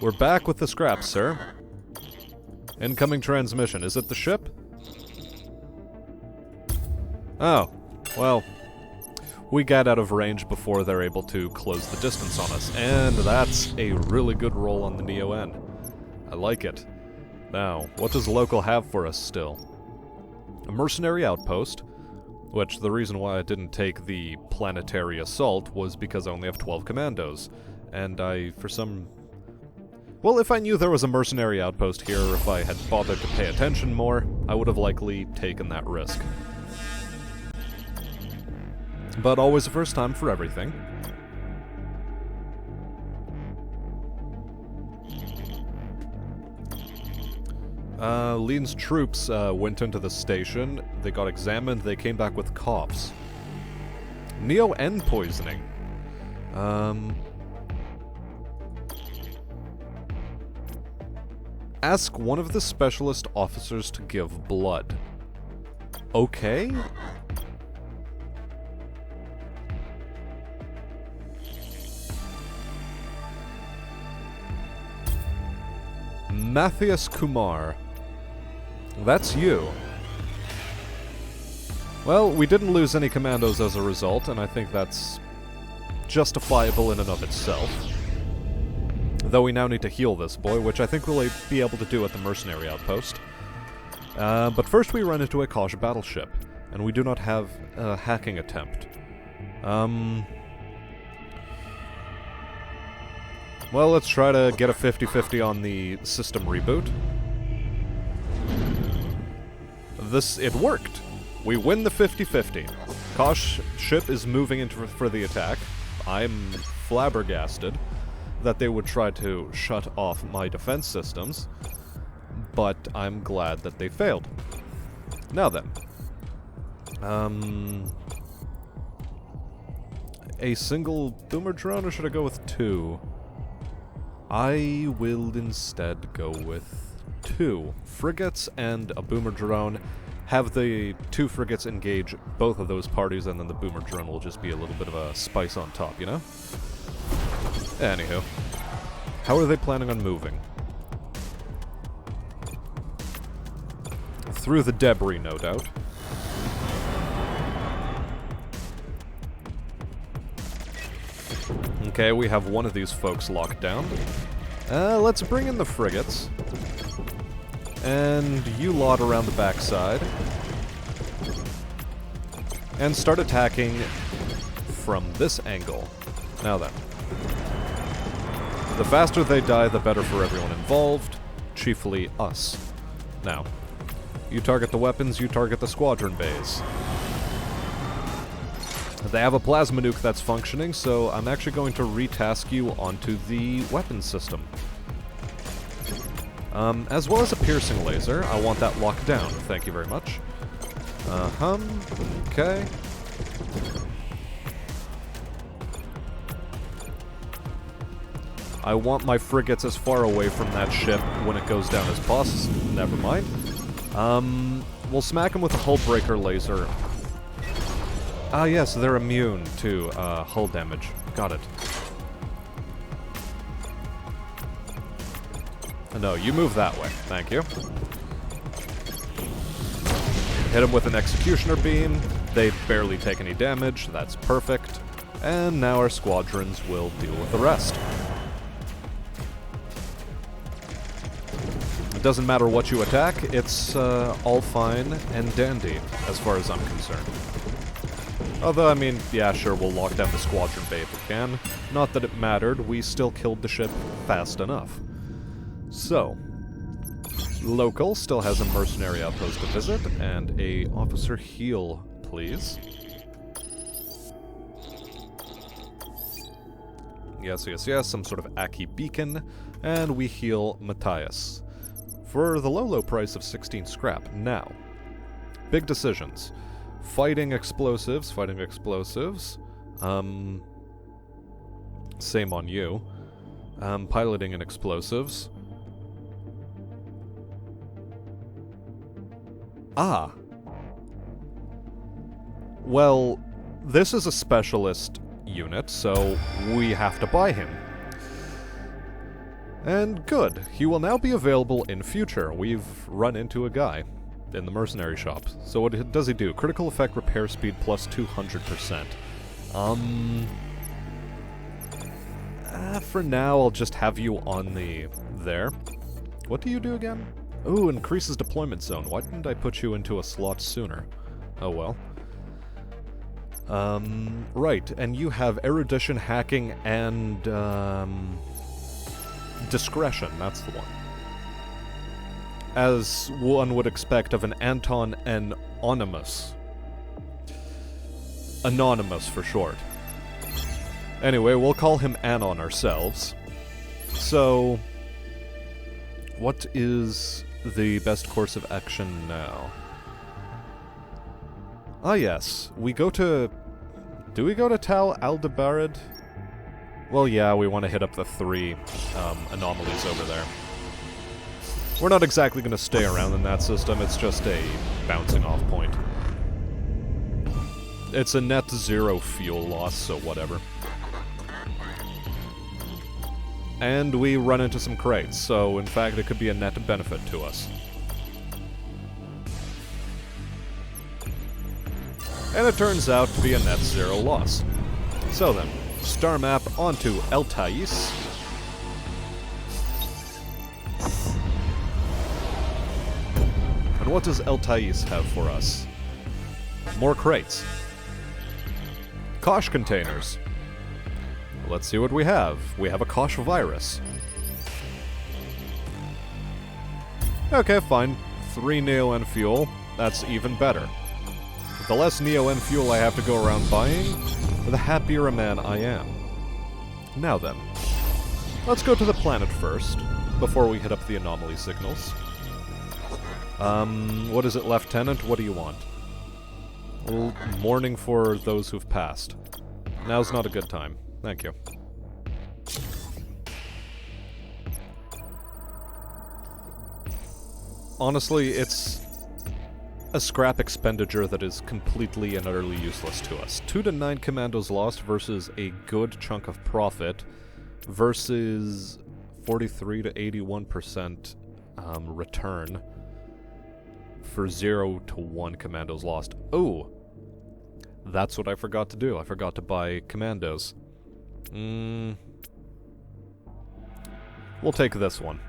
We're back with the scraps, sir. Incoming transmission. Is it the ship? Oh, well, we got out of range before they're able to close the distance on us, and that's a really good roll on the Neo-N. I like it. Now, what does local have for us still? A mercenary outpost, which the reason why I didn't take the planetary assault was because I only have 12 commandos, and well, if I knew there was a mercenary outpost here, or if I had bothered to pay attention more, I would have likely taken that risk. But always a first time for everything. Lean's troops went into the station, they got examined, they came back with coughs. Neo-N poisoning. Ask one of the specialist officers to give blood. Okay? Matthias Kumar. That's you. Well, we didn't lose any commandos as a result, and I think that's justifiable in and of itself. Though we now need to heal this boy, which I think we'll be able to do at the mercenary outpost. But first we run into a Kosh battleship, and we do not have a hacking attempt. Well, let's try to get a 50-50 on the system reboot. It worked! We win the 50-50. Kosh ship is moving into for the attack. I'm flabbergasted that they would try to shut off my defense systems, but I'm glad that they failed. Now then. A single boomer drone, or should I go with two? I will instead go with two frigates and a boomer drone. Have the two frigates engage both of those parties, and then the boomer drone will just be a little bit of a spice on top, you know? Anywho. How are they planning on moving? Through the debris, no doubt. Okay, we have one of these folks locked down. Let's bring in the frigates. And you lot around the backside. And start attacking from this angle. Now then. The faster they die, the better for everyone involved, chiefly us. Now, you target the weapons, you target the squadron bays. They have a plasma nuke that's functioning, so I'm actually going to retask you onto the weapons system. As well as a piercing laser. I want that locked down. Thank you very much. Okay. I want my frigates as far away from that ship when it goes down as possible. Never mind. We'll smack them with a hull breaker laser. Ah, yes, they're immune to hull damage. Got it. No, you move that way. Thank you. Hit them with an executioner beam. They barely take any damage. That's perfect. And now our squadrons will deal with the rest. It doesn't matter what you attack. It's all fine and dandy, as far as I'm concerned. Although, I mean, yeah, sure, we'll lock down the squadron bay if we can. Not that it mattered, we still killed the ship fast enough. So, local still has a mercenary outpost to visit, and a officer heal, please. Yes, yes, yes, some sort of Aki beacon, and we heal Matthias. For the low price of 16 scrap. Now, big decisions. Fighting explosives. Same on you. Piloting and explosives. Ah. Well, this is a specialist unit, so we have to buy him. And good. He will now be available in future. We've run into a guy in the mercenary shop. So what does he do? Critical effect repair speed plus 200%. For now, I'll just have you on the... there. What do you do again? Ooh, increases deployment zone. Why didn't I put you into a slot sooner? Oh well. Right, and you have erudition, hacking, and, discretion. That's the one. As one would expect of an Anton Anonymous. Anonymous, for short. Anyway, we'll call him Anon ourselves. So, what is the best course of action now? Ah yes, we go to... Do we go to Tal Aldebaran? Well, yeah, we want to hit up the 3 anomalies over there. We're not exactly going to stay around in that system, it's just a bouncing off point. It's a net 0 fuel loss, so whatever. And we run into some crates, so in fact it could be a net benefit to us. And it turns out to be a net 0 loss. So then, star map onto El Thais. And what does El Thais have for us? More crates. Kosh containers. Let's see what we have. We have a Kosh virus. Okay, fine. 3 Neo-N fuel. That's even better. The less Neo-N fuel I have to go around buying, the happier a man I am. Now then, let's go to the planet first, before we hit up the anomaly signals. What is it, Lieutenant? What do you want? Well, mourning for those who've passed. Now's not a good time. Thank you. Honestly, it's a scrap expenditure that is completely and utterly useless to us. 2 to 9 commandos lost versus a good chunk of profit versus 43 to 81% return for 0 to 1 commandos lost. Oh! That's what I forgot to do. I forgot to buy commandos. We'll take this one.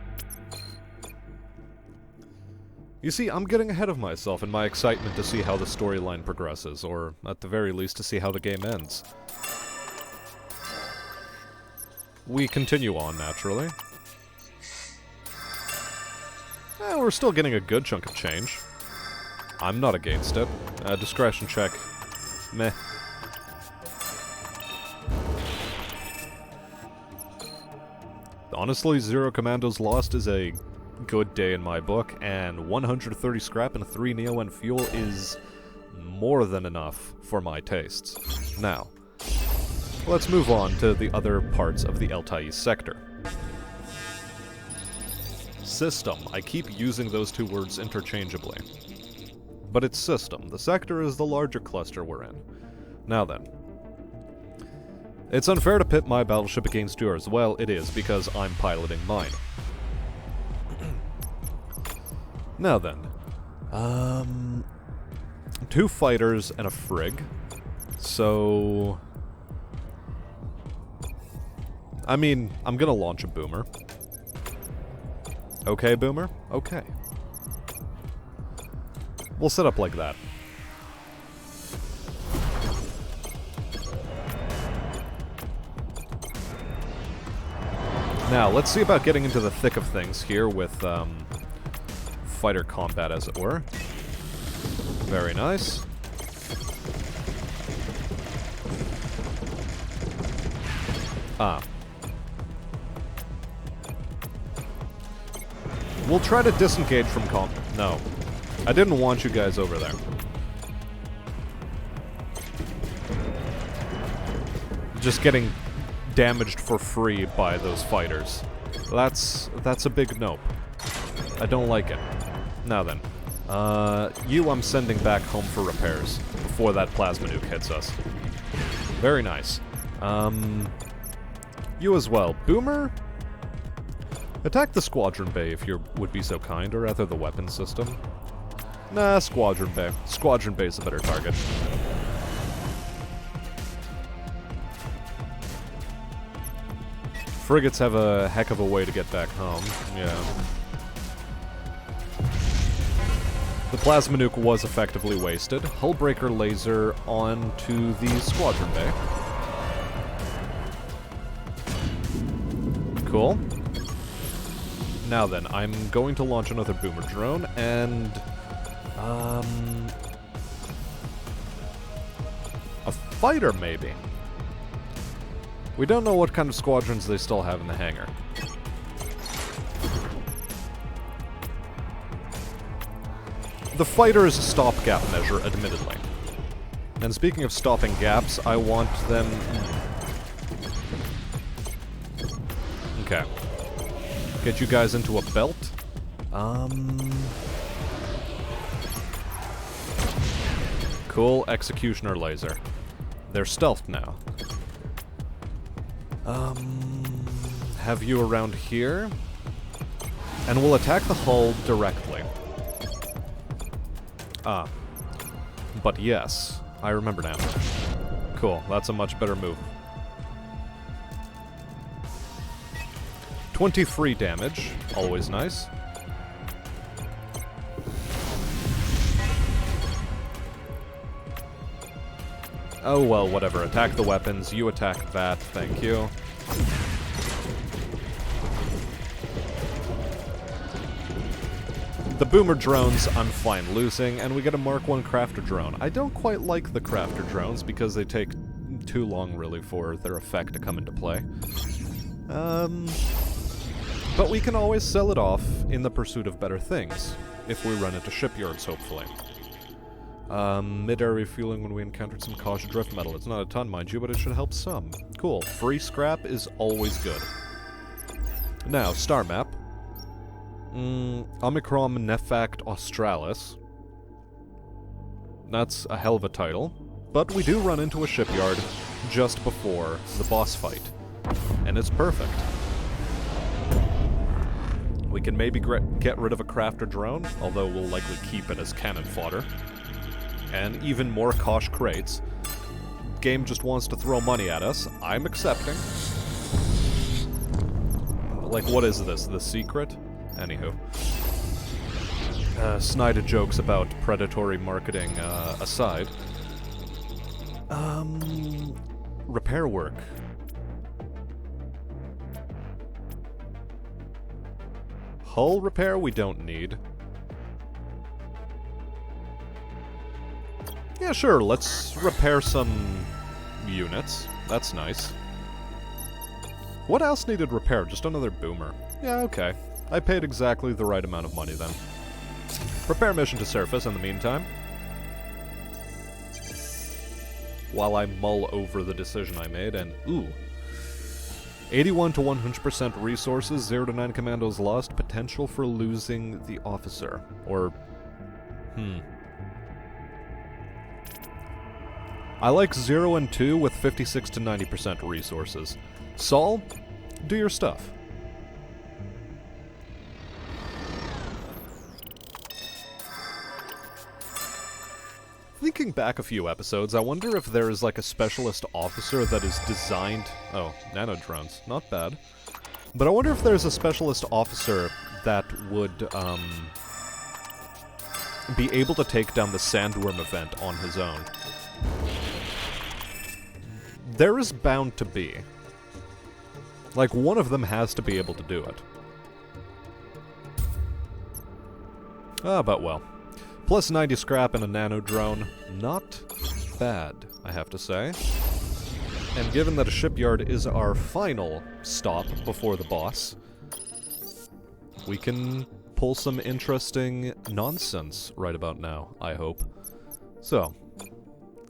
You see, I'm getting ahead of myself in my excitement to see how the storyline progresses, or at the very least to see how the game ends. We continue on, naturally. We're still getting a good chunk of change. I'm not against it. Discretion check. Meh. Honestly, 0 commandos lost is a good day in my book, and 130 scrap and 3 Neo-N fuel is more than enough for my tastes. Now, let's move on to the other parts of the El Thais sector. System. I keep using those 2 words interchangeably. But it's system. The sector is the larger cluster we're in. Now then. It's unfair to pit my battleship against yours. Well, it is, because I'm piloting mine. Now then. 2 fighters and a frig. So... I mean, I'm gonna launch a boomer. Okay, boomer? Okay. We'll set up like that. Now, let's see about getting into the thick of things here with, fighter combat, as it were. Very nice. Ah. We'll try to disengage from No. I didn't want you guys over there. Just getting damaged for free by those fighters. That's a big nope. I don't like it. Now then. You I'm sending back home for repairs before that plasma nuke hits us. Very nice. You as well. Boomer? Attack the squadron bay if you would be so kind, or rather the weapon system. Nah, squadron bay. Squadron bay is a better target. Frigates have a heck of a way to get back home. Yeah. The plasma nuke was effectively wasted. Hullbreaker laser onto the squadron bay. Cool. Now then, I'm going to launch another boomer drone, and... a fighter, maybe? We don't know what kind of squadrons they still have in the hangar. The fighter is a stopgap measure, admittedly. And speaking of stopping gaps, I want them... Okay. Get you guys into a belt. Cool, executioner laser. They're stealthed now. Have you around here? And we'll attack the hull directly. Ah. But yes, I remember now. Cool, that's a much better move. 23 damage, always nice. Oh well, whatever. Attack the weapons, you attack that, thank you. The boomer drones, I'm fine losing, and we get a Mark 1 crafter drone. I don't quite like the crafter drones because they take too long, really, for their effect to come into play. But we can always sell it off in the pursuit of better things, if we run into shipyards, hopefully. Mid-air refueling when we encountered some cautious drift metal. It's not a ton, mind you, but it should help some. Cool. Free scrap is always good. Now, star map. Omicron Nefact Australis. That's a hell of a title. But we do run into a shipyard just before the boss fight. And it's perfect. We can maybe get rid of a crafter drone, although we'll likely keep it as cannon fodder. And even more Kosh crates. Game just wants to throw money at us. I'm accepting. Like, what is this? The secret? Anywho. Snided jokes about predatory marketing aside. Repair work. Hull repair we don't need. Yeah, sure, let's repair some units. That's nice. What else needed repair? Just another boomer. Yeah, okay. I paid exactly the right amount of money then. Repair mission to surface in the meantime. While I mull over the decision I made, and ooh. 81 to 100% resources, 0 to 9 commandos lost, potential for losing the officer. Or, I like 0 and 2 with 56 to 90% resources. Saul, do your stuff. Thinking back a few episodes, I wonder if there is like a specialist officer that is designed... Oh, nano drones. Not bad. But I wonder if there's a specialist officer that would, be able to take down the Sandworm event on his own. There is bound to be. Like, one of them has to be able to do it. Ah, but well. Plus 90 scrap and a nano drone. Not bad, I have to say. And given that a shipyard is our final stop before the boss, we can pull some interesting nonsense right about now, I hope. So,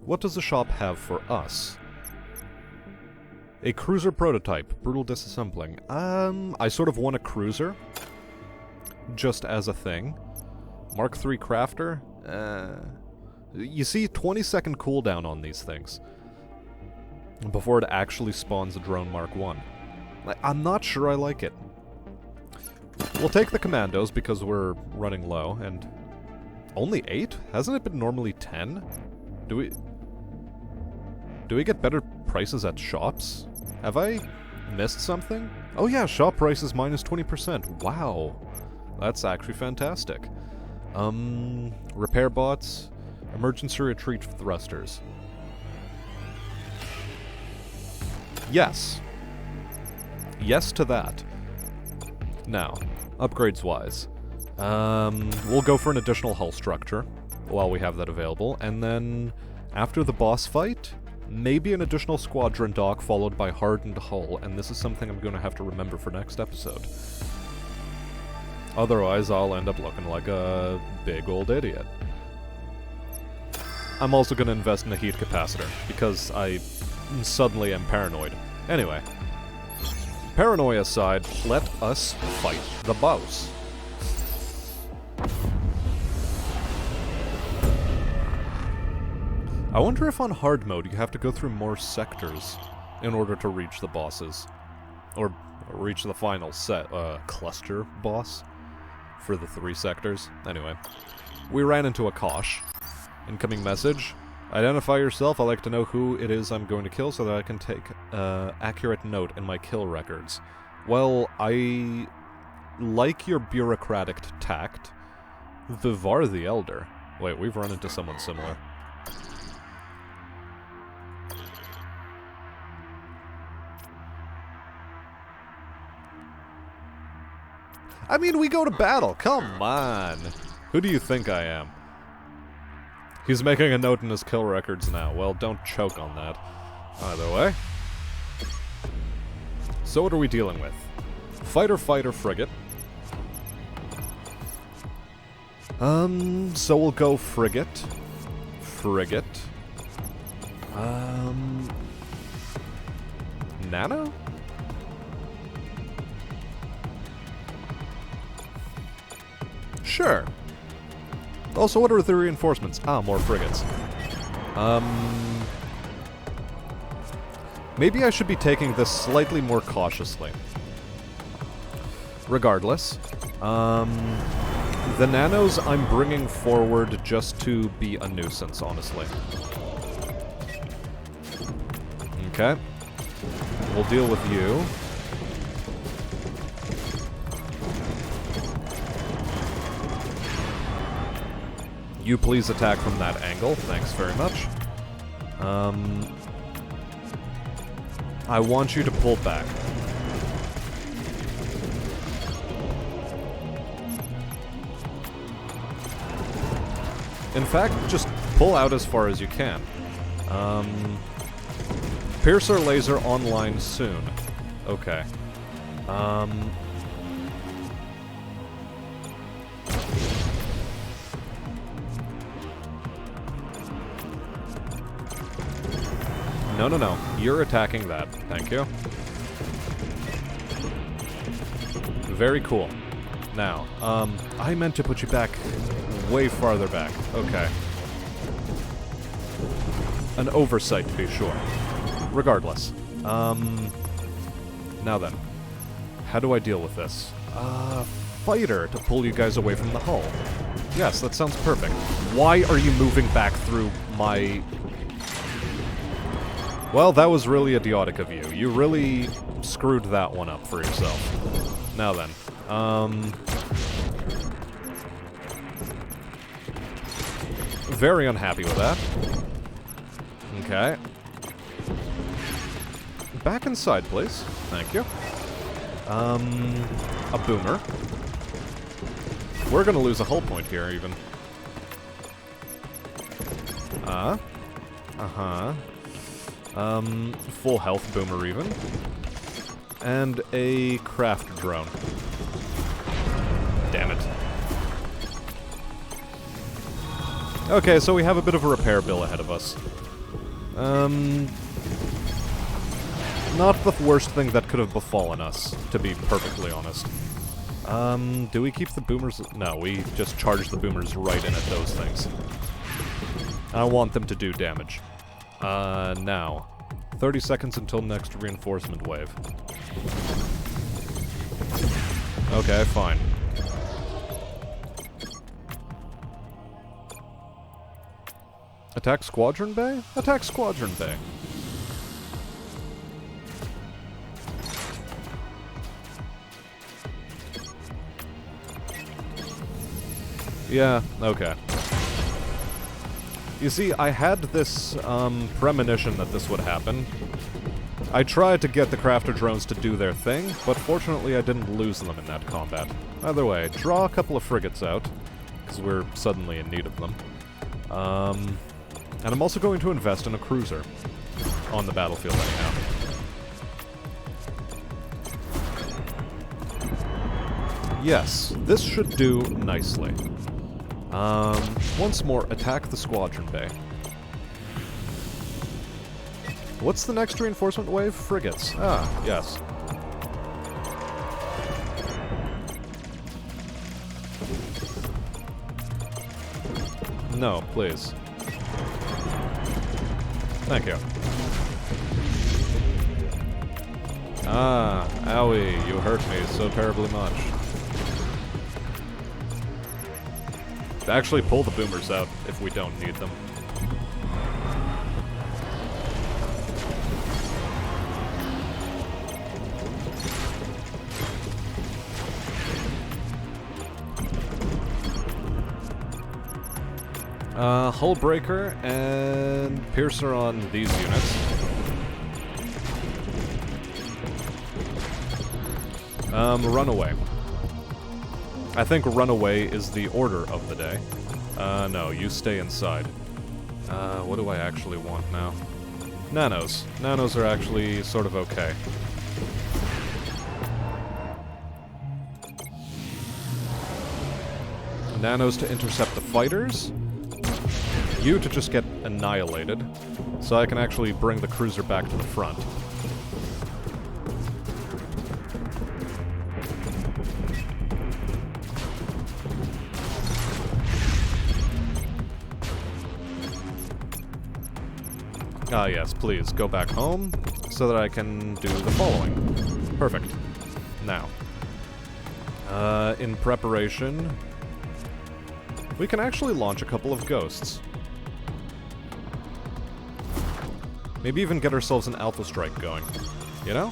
what does the shop have for us? A cruiser prototype, brutal disassembling. I sort of want a cruiser, just as a thing. Mark III crafter? You see, 20-second cooldown on these things before it actually spawns a drone Mark 1. I'm not sure I like it. We'll take the commandos because we're running low, and... Only 8? Hasn't it been normally 10? Do we get better prices at shops? Have I missed something? Oh yeah, shop prices minus 20%. Wow. That's actually fantastic. Repair bots, emergency retreat thrusters. Yes. Yes to that. Now, upgrades-wise. We'll go for an additional hull structure while we have that available, and then after the boss fight, maybe an additional squadron dock followed by hardened hull, and this is something I'm going to have to remember for next episode. Otherwise, I'll end up looking like a big old idiot. I'm also going to invest in a heat capacitor, because I suddenly am paranoid. Anyway, paranoia aside, let us fight the boss. I wonder if on hard mode you have to go through more sectors in order to reach the bosses. Or reach the final cluster boss for the 3 sectors. Anyway, we ran into a Kosh. Incoming message. Identify yourself. I'd like to know who it is I'm going to kill so that I can take accurate note in my kill records. Well, I like your bureaucratic tact. Vivar the Elder. Wait, we've run into someone similar. I mean, we go to battle. Come on. Who do you think I am? He's making a note in his kill records now. Well, don't choke on that. Either way. So what are we dealing with? Fighter, frigate. So we'll go frigate. Nano? Sure. Also, what are the reinforcements? Ah, more frigates. Maybe I should be taking this slightly more cautiously. Regardless, the nanos I'm bringing forward just to be a nuisance, honestly. Okay. We'll deal with you. You please attack from that angle. Thanks very much. I want you to pull back. In fact, just pull out as far as you can. Piercer laser online soon. Okay. No. You're attacking that. Thank you. Very cool. Now, I meant to put you back way farther back. Okay. An oversight, to be sure. Regardless. Now then. How do I deal with this? Fighter to pull you guys away from the hull. Yes, that sounds perfect. Why are you moving back through my... Well, that was really idiotic of you. You really screwed that one up for yourself. Now then. Very unhappy with that. Okay. Back inside, please. Thank you. A boomer. We're gonna lose a hull point here, even. Full health boomer, even. And a craft drone. Damn it. Okay, so we have a bit of a repair bill ahead of us. Not the worst thing that could have befallen us, to be perfectly honest. Do we keep the boomers? No, we just charge the boomers right in at those things. I want them to do damage. Now. 30 seconds until next reinforcement wave. Okay, fine. Attack Squadron Bay? Attack Squadron Bay. Yeah, okay. You see, I had this, premonition that this would happen. I tried to get the crafter drones to do their thing, but fortunately I didn't lose them in that combat. Either way, draw a couple of frigates out, because we're suddenly in need of them. And I'm also going to invest in a cruiser on the battlefield anyhow. Yes, this should do nicely. Once more, attack the Squadron Bay. What's the next reinforcement wave? Frigates. Ah, yes. No, please. Thank you. Ah, owie, you hurt me so terribly much. Actually pull the boomers out if we don't need them. Hull breaker and piercer on these units. Runaway. I think runaway is the order of the day. No, you stay inside. What do I actually want now? Nanos. Nanos are actually sort of okay. Nanos to intercept the fighters. You to just get annihilated, so I can actually bring the cruiser back to the front. Ah yes, please, go back home, so that I can do the following. Perfect. Now, in preparation, we can actually launch a couple of ghosts. Maybe even get ourselves an Alpha Strike going. You know?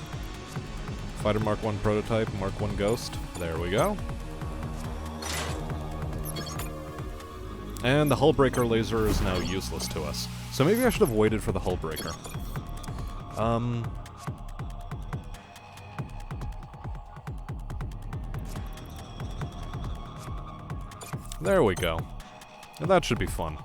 Fighter Mark 1 prototype, Mark 1 Ghost. There we go. And the hull breaker laser is now useless to us. So maybe I should have waited for the hull breaker. There we go. And that should be fun.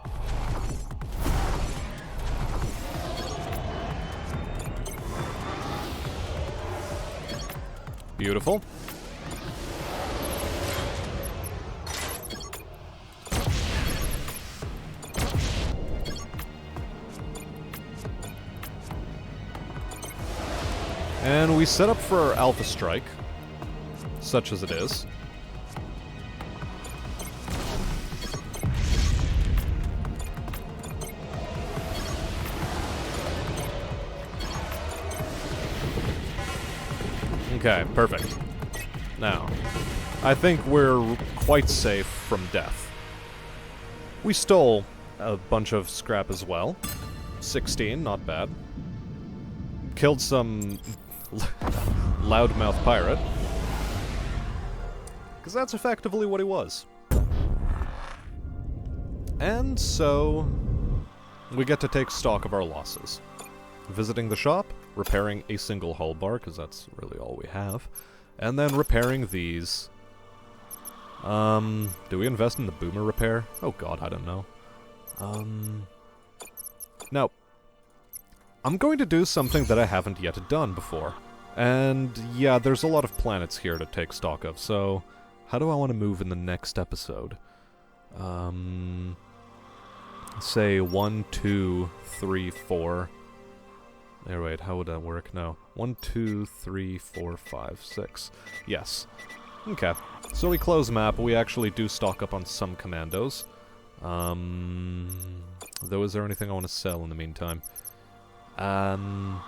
Beautiful. And we set up for our Alpha Strike, such as it is. Okay, perfect. Now, I think we're quite safe from death. We stole a bunch of scrap as well. 16, not bad. Killed some loudmouth pirate. Because that's effectively what he was. And so, we get to take stock of our losses. Visiting the shop, repairing a single hull bar, because that's really all we have. And then repairing these. Do we invest in the boomer repair? Oh god, I don't know. Now, I'm going to do something that I haven't yet done before. And yeah, there's a lot of planets here to take stock of, so how do I want to move in the next episode? Say 1, 2, 3, 4. There, wait, how would that work? No. 1, 2, 3, 4, 5, 6. Yes. Okay. So we close map, we actually do stock up on some commandos. Though, is there anything I want to sell in the meantime? One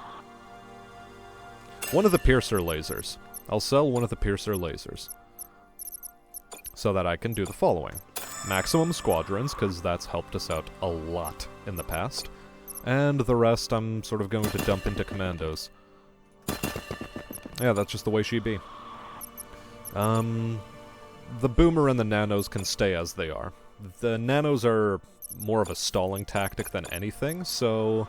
of the piercer lasers. I'll sell one of the piercer lasers. so that I can do the following. Maximum squadrons, because that's helped us out a lot in the past. And the rest I'm sort of going to dump into commandos. Yeah, that's just the way she be. The boomer and the nanos can stay as they are. The nanos are more of a stalling tactic than anything, so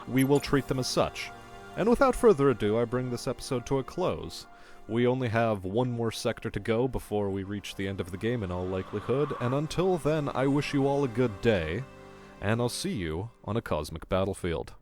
we will treat them as such. And without further ado, I bring this episode to a close. We only have one more sector to go before we reach the end of the game in all likelihood, and until then, I wish you all a good day, and I'll see you on a cosmic battlefield.